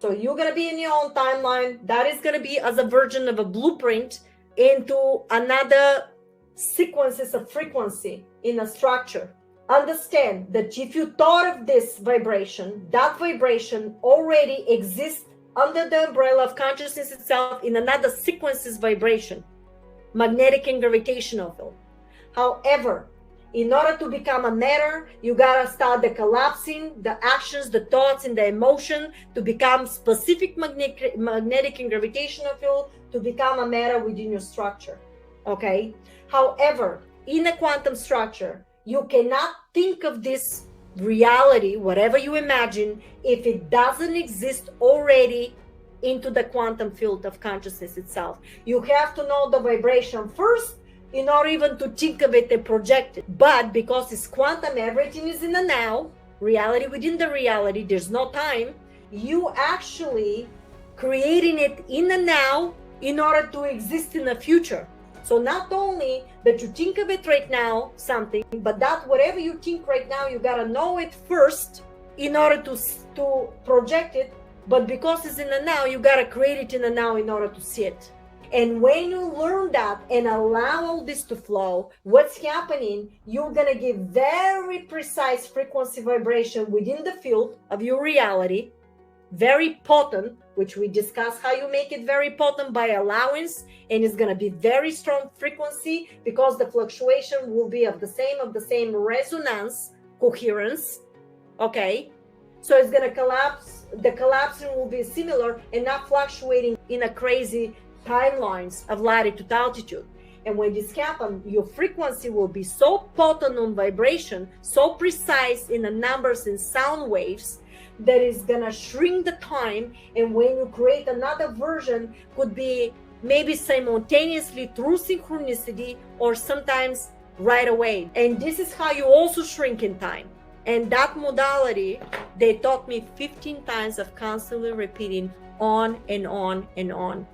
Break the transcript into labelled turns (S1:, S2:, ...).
S1: So you're going to be in your own timeline. That is going to be as a version of a blueprint into another sequences of frequency in a structure. Understand that if you thought of this vibration, that vibration already exists under the umbrella of consciousness itself in another sequences vibration, magnetic and gravitational field. However, in order to become a matter, you gotta start the collapsing, the actions, the thoughts, and the emotion to become specific magnetic and gravitational field to become a matter within your structure. Okay. However, in a quantum structure, you cannot think of this reality, whatever you imagine, if it doesn't exist already into the quantum field of consciousness itself. You have to know the vibration first in order even to think of it and project it. But because it's quantum, everything is in the now, reality within the reality, there's no time. You actually creating it in the now in order to exist in the future. So not only that you think of it right now, something, but that whatever you think right now, you gotta know it first in order to project it. But because it's in the now, you gotta create it in the now in order to see it. And when you learn that and allow all this to flow, what's happening, you're gonna give very precise frequency vibration within the field of your reality, very potent, which we discuss how you make it very potent by allowance, and it's going to be very strong frequency because the fluctuation will be of the same resonance, coherence. Okay, so it's going to collapse. The collapsing will be similar and not fluctuating in a crazy timelines of latitude, altitude. And when this happens, your frequency will be so potent on vibration, so precise in the numbers and sound waves, that is gonna shrink the time. And when you create another version, could be maybe simultaneously through synchronicity or sometimes right away. And this is how you also shrink in time. And that modality, they taught me 15 times of constantly repeating on and on and on.